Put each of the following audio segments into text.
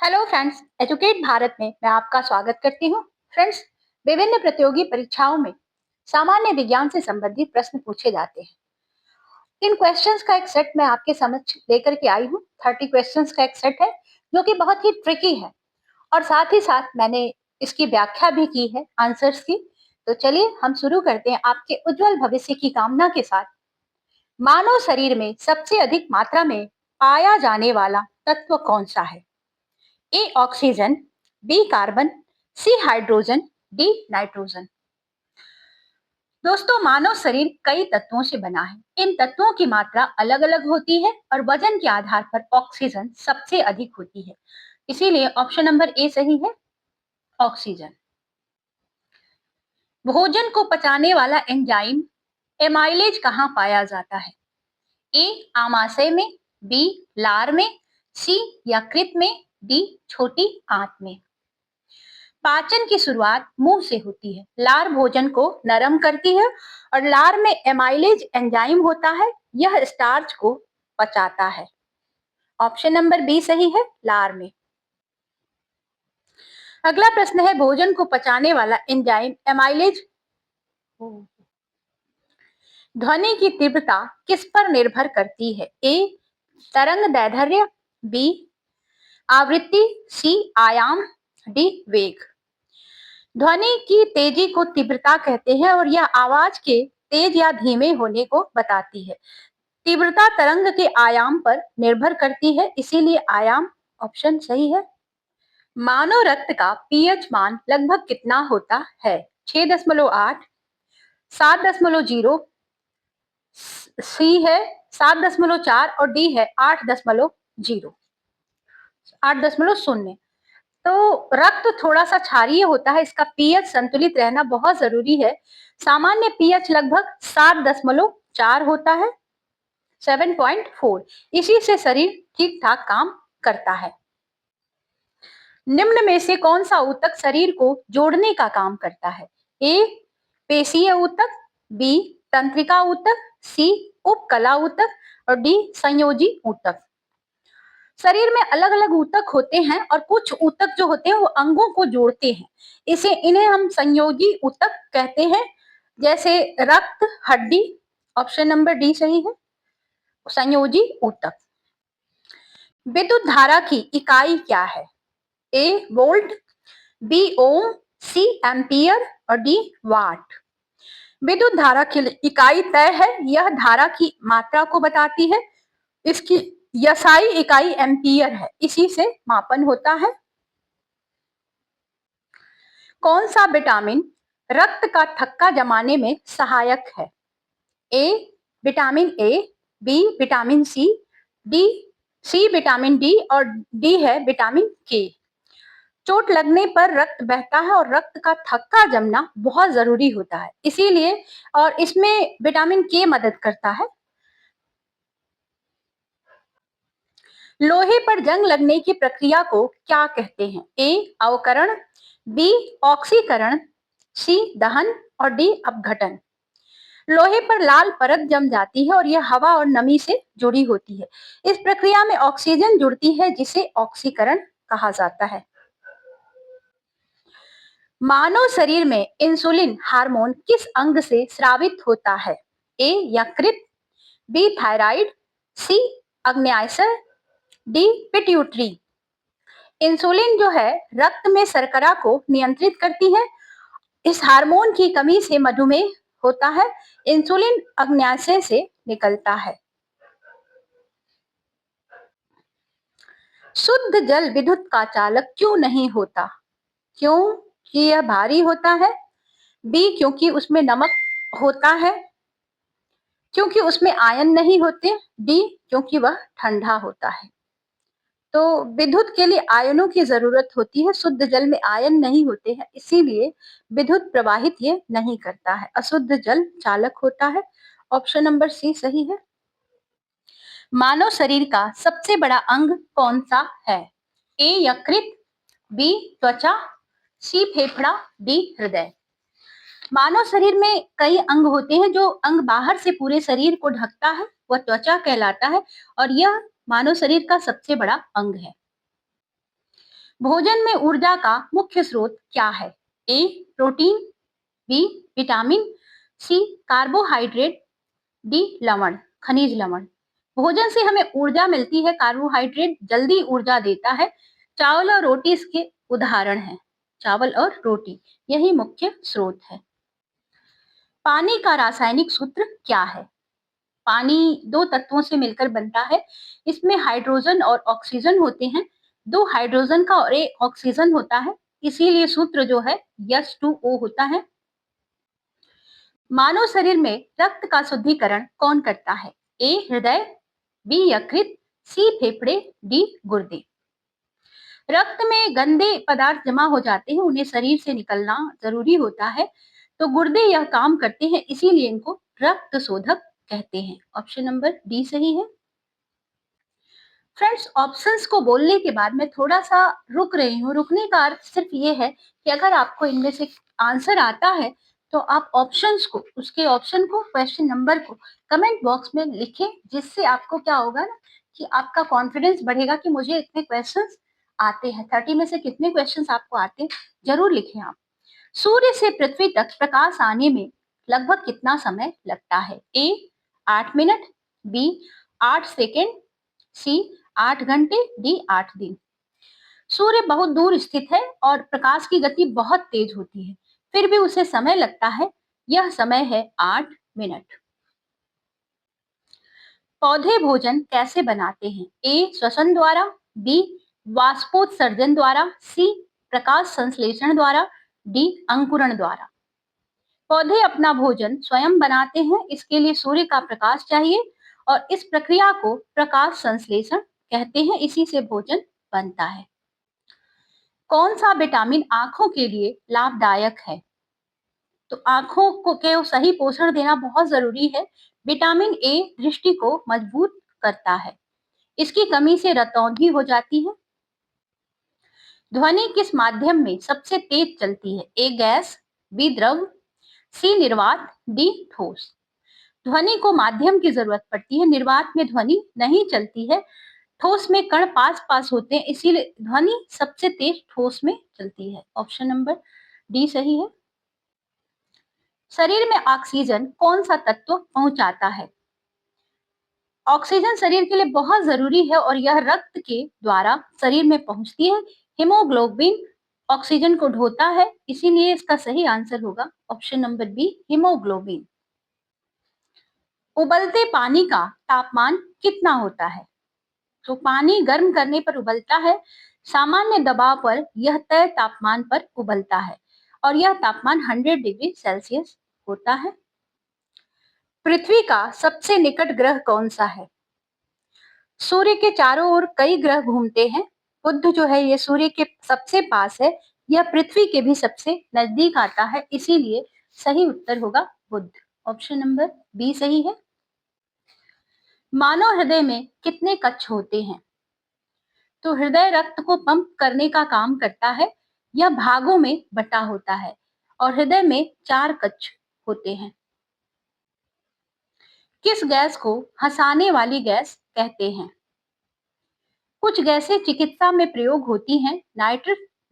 Hello friends, educate Bharat में मैं आपका स्वागत करती हूँ। फ्रेंड्स, विभिन्न प्रतियोगी परीक्षाओं में सामान्य विज्ञान से संबंधित प्रश्न पूछे जाते हैं। इन क्वेश्चंस का एक सेट मैं आपके समक्ष लेकर के आई हूँ। 30 क्वेश्चंस का एक सेट है जो कि बहुत ही ट्रिकी है और साथ ही साथ मैंने इसकी व्याख्या भी की है आंसर्स की। तो चलिए हम शुरू करते हैं आपके उज्जवल भविष्य की कामना के साथ। मानव शरीर में सबसे अधिक मात्रा में पाया जाने वाला तत्व कौन सा है? A oxygen, B carbon, C hydrogen, D nitrogen. दोस्तों, मानव शरीर कई तत्वों से बना है। इन तत्वों की मात्रा अलग अलग होती है और वजन के आधार पर ऑक्सीजन सबसे अधिक होती है। इसीलिए ऑप्शन नंबर ए सही है, ऑक्सीजन। भोजन को पचाने वाला एंजाइम एमाइलेज कहाँ पाया जाता है? ए आमाशय में, बी लार में, सी यकृत में, डी छोटी आंत में। पाचन की शुरुआत मुंह से होती है। लार भोजन को नरम करती है और लार में एमाइलेज एंजाइम होता है, यह स्टार्च को पचाता है। ऑप्शन नंबर बी सही है, लार में। अगला प्रश्न है, भोजन को पचाने वाला एंजाइम एमाइलेज ध्वनि की तीव्रता किस पर निर्भर करती है? ए तरंग दैर्ध्य, बी आवृत्ति, सी आयाम, डी वेग। ध्वनि की तेजी को तीव्रता कहते हैं और यह आवाज के तेज या धीमे होने को बताती है। तीव्रता तरंग के आयाम पर निर्भर करती है, इसीलिए आयाम ऑप्शन सही है। मानव रक्त का पीएच मान लगभग कितना होता है? 6.8, 7.0, सी है 7.4 और डी है 8.0, 8.0। तो रक्त थोड़ा सा क्षारीय होता है, इसका पीएच संतुलित रहना बहुत जरूरी है। सामान्य पीएच लगभग 7.4 होता है, 7.4। इसी से शरीर ठीक ठाक काम करता है। निम्न में से कौन सा ऊतक शरीर को जोड़ने का काम करता है? ए पेशीय ऊतक, बी तंत्रिका ऊतक, सी उपकला ऊतक और डी संयोजी ऊतक। शरीर में अलग अलग ऊतक होते हैं और कुछ ऊतक जो होते हैं वो अंगों को जोड़ते हैं, इन्हें हम संयोगी ऊतक कहते हैं। जैसे रक्त, हड्डी। ऑप्शन नंबर डी सही है, संयोजी ऊतक। विद्युत धारा की इकाई क्या है? ए वोल्ट, बी ओम, सी एम्पियर और डी वाट। विद्युत धारा की इकाई तय है, यह धारा की मात्रा को बताती है। इसकी यसाई इकाई एम्पियर है, इसी से मापन होता है। कौन सा विटामिन रक्त का थक्का जमाने में सहायक है? A vitamin A, B vitamin C, D C vitamin D और डी है विटामिन के। चोट लगने पर रक्त बहता है और रक्त का थक्का जमना बहुत जरूरी होता है, इसीलिए और इसमें विटामिन के मदद करता है। लोहे पर जंग लगने की प्रक्रिया को क्या कहते हैं? ए अवकरण, बी ऑक्सीकरण, सी दहन और डी अपघटन। लोहे पर लाल परत जम जाती है और यह हवा और नमी से जुड़ी होती है। इस प्रक्रिया में ऑक्सीजन जुड़ती है, जिसे ऑक्सीकरण कहा जाता है। मानव शरीर में इंसुलिन हार्मोन किस अंग से स्रावित होता है? ए यकृत, बी थायराइड, सी अग्न्याशय, डी पिट्यूटरी। इंसुलिन जो है रक्त में शर्करा को नियंत्रित करती है। इस हार्मोन की कमी से मधुमेह होता है। इंसुलिन अग्न्याशय से निकलता है। शुद्ध जल विद्युत का चालक क्यों नहीं होता? क्यों कि यह भारी होता है, बी क्योंकि उसमें नमक होता है, क्योंकि उसमें आयन नहीं होते, डी क्योंकि वह ठंडा होता है। तो विद्युत के लिए आयनों की जरूरत होती है, शुद्ध जल में आयन नहीं होते हैं, इसीलिए विद्युत प्रवाहित ये नहीं करता है, अशुद्ध जल चालक होता है। ऑप्शन नंबर सी सही है। मानव शरीर का सबसे बड़ा अंग कौन सा है? ए यकृत, बी त्वचा, सी फेफड़ा, डी हृदय। मानव शरीर में कई अंग होते हैं, जो अंग बाहर से पूरे शरीर को ढकता है वह त्वचा कहलाता है और यह मानव शरीर का सबसे बड़ा अंग है। भोजन में ऊर्जा का मुख्य स्रोत क्या है? ए प्रोटीन, बी विटामिन, सी कार्बोहाइड्रेट, डी लवण, खनिज लवण। भोजन से हमें ऊर्जा मिलती है, कार्बोहाइड्रेट जल्दी ऊर्जा देता है। चावल और रोटी इसके उदाहरण हैं। चावल और रोटी यही मुख्य स्रोत है। पानी का रासायनिक सूत्र क्या है? पानी दो तत्वों से मिलकर बनता है। इसमें हाइड्रोजन और ऑक्सीजन होते हैं। दो हाइड्रोजन का और एक ऑक्सीजन होता है, इसीलिए सूत्र जो है H2O होता है। मानव शरीर में रक्त का शुद्धिकरण कौन करता है? ए हृदय, बी यकृत, सी फेफड़े, डी गुर्दे। रक्त में गंदे पदार्थ जमा हो जाते हैं, उन्हें शरीर से निकलना जरूरी होता है, तो गुर्दे यह काम करते हैं, इसीलिए इनको रक्त शोधक कहते हैं। ऑप्शन नंबर डी सही है। फ्रेंड्स, ऑप्शंस को बोलने के बाद मैं थोड़ा सा रुक रही हूँ। रुकने का अर्थ सिर्फ ये है कि अगर आपको इनमें से आंसर आता है तो आप ऑप्शंस को, उसके ऑप्शन को, क्वेश्चन नंबर को कमेंट बॉक्स में लिखें, जिससे आपको क्या होगा ना कि आपका कॉन्फिडेंस बढ़ेगा कि मुझे इतने क्वेश्चंस आते हैं। 30 में से कितने क्वेश्चंस आपको आते हैं जरूर लिखें आप। सूर्य से पृथ्वी तक प्रकाश आने में लगभग कितना समय लगता है? ए 8 मिनट, बी 8 सेकेंड, सी 8 घंटे, डी 8 दिन। सूर्य बहुत दूर स्थित है और प्रकाश की गति बहुत तेज होती है, फिर भी उसे समय लगता है। यह समय है 8 मिनट। पौधे भोजन कैसे बनाते हैं? ए श्वसन द्वारा, बी वाष्पोत्सर्जन द्वारा, सी प्रकाश संश्लेषण द्वारा, डी अंकुरण द्वारा। पौधे अपना भोजन स्वयं बनाते हैं, इसके लिए सूर्य का प्रकाश चाहिए और इस प्रक्रिया को प्रकाश संश्लेषण कहते हैं, इसी से भोजन बनता है। कौन सा विटामिन आंखों के लिए लाभदायक है? तो आंखों को के सही पोषण देना बहुत जरूरी है। विटामिन ए दृष्टि को मजबूत करता है, इसकी कमी से रतौंधी हो जाती है। ध्वनि किस माध्यम में सबसे तेज चलती है? ए गैस, बी द्रव, सी निर्वात, डी ठोस। ध्वनि को माध्यम की जरूरत पड़ती है, निर्वात में ध्वनि नहीं चलती है। ठोस में कण पास पास होते हैं, इसीलिए ध्वनि सबसे तेज ठोस में चलती है। ऑप्शन नंबर डी सही है। शरीर में ऑक्सीजन कौन सा तत्व पहुंचाता है? ऑक्सीजन शरीर के लिए बहुत जरूरी है और यह रक्त के द्वारा शरीर में पहुंचती है। हीमोग्लोबिन ऑक्सीजन को ढोता है, इसीलिए इसका सही आंसर होगा ऑप्शन नंबर बी हीमोग्लोबिन। उबलते पानी का तापमान कितना होता है? तो पानी गर्म करने पर उबलता है। सामान्य दबाव पर यह तय तापमान पर उबलता है और यह तापमान 100 डिग्री सेल्सियस होता है। पृथ्वी का सबसे निकट ग्रह कौन सा है? सूर्य के चारों ओर कई ग्रह घूमते हैं। बुध जो है ये सूर्य के सबसे पास है, यह पृथ्वी के भी सबसे नजदीक आता है, इसीलिए सही उत्तर होगा बुध। ऑप्शन नंबर बी सही है। मानव हृदय में कितने कक्ष होते हैं? तो हृदय रक्त को पंप करने का काम करता है। यह भागों में बटा होता है और हृदय में 4 कक्ष होते हैं। किस गैस को हंसाने वाली गैस कहते हैं? कुछ गैसें चिकित्सा में प्रयोग होती हैं।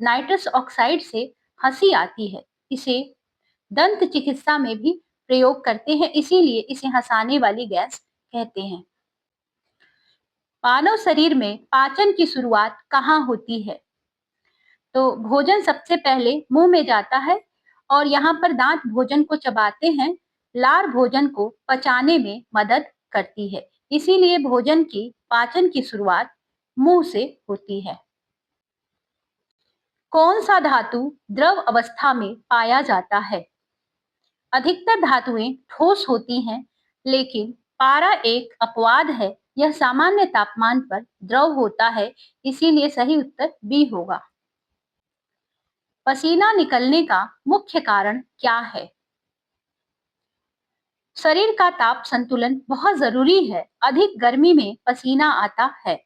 नाइट्रस ऑक्साइड से हंसी आती है, इसे दंत चिकित्सा में भी प्रयोग करते हैं, इसीलिए इसे हंसाने वाली गैस कहते हैं। मानव शरीर में पाचन की शुरुआत कहाँ होती है? तो भोजन सबसे पहले मुंह में जाता है और यहाँ पर दांत भोजन को चबाते हैं। लार भोजन को पचाने में मदद करती है, इसीलिए भोजन की पाचन की शुरुआत मुंह से होती है। कौन सा धातु द्रव अवस्था में पाया जाता है? अधिकतर धातुएं ठोस होती हैं, लेकिन पारा एक अपवाद है। यह सामान्य तापमान पर द्रव होता है, इसीलिए सही उत्तर बी होगा। पसीना निकलने का मुख्य कारण क्या है? शरीर का ताप संतुलन बहुत जरूरी है। अधिक गर्मी में पसीना आता है।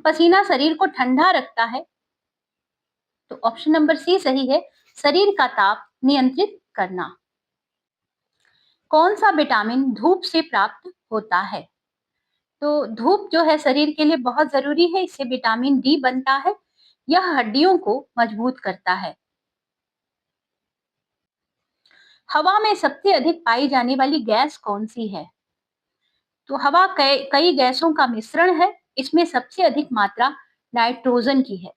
पसीना शरीर को ठंडा रखता है, तो ऑप्शन नंबर सी सही है। शरीर का ताप नियंत्रित करना। कौन सा विटामिन धूप से प्राप्त होता है? तो धूप जो है शरीर के लिए बहुत जरूरी है, इससे विटामिन डी बनता है। यह हड्डियों को मजबूत करता है। हवा में सबसे अधिक पाई जाने वाली गैस कौन सी है? तो हवा कई गैसों का मिश्रण है। इसमें सबसे अधिक मात्रा नाइट्रोजन की है।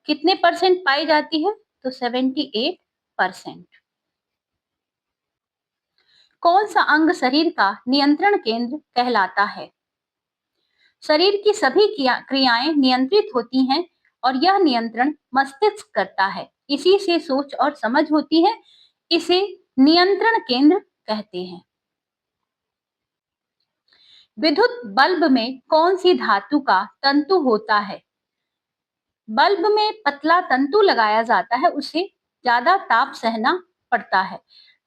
कितने परसेंट पाई जाती है? तो 78%। कौन सा अंग शरीर का नियंत्रण केंद्र कहलाता है? शरीर की सभी क्रियाएं नियंत्रित होती हैं और यह नियंत्रण मस्तिष्क करता है। इसी से सोच और समझ होती है। इसे नियंत्रण केंद्र कहते हैं। विद्युत बल्ब में कौन सी धातु का तंतु होता है? बल्ब में पतला तंतु लगाया जाता है, उसे ज्यादा ताप सहना पड़ता है।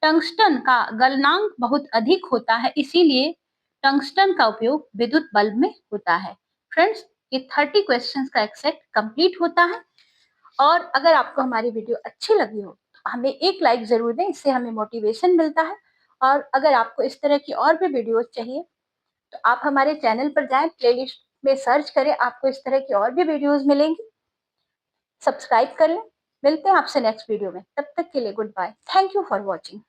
टंगस्टन का गलनांक बहुत अधिक होता है, इसीलिए टंगस्टन का उपयोग विद्युत बल्ब में होता है। फ्रेंड्स, ये 30 क्वेश्चंस का एक सेट कंप्लीट होता है। और अगर आपको हमारी वीडियो अच्छी लगी हो तो हमें एक लाइक जरूर दें, इससे हमें मोटिवेशन मिलता है। और अगर आपको इस तरह की और भी वीडियोस चाहिए तो आप हमारे चैनल पर जाएं, प्लेलिस्ट में सर्च करें, आपको इस तरह की और भी वीडियोस मिलेंगी। सब्सक्राइब कर लें। मिलते हैं आपसे नेक्स्ट वीडियो में, तब तक के लिए good bye. Thank you for watching.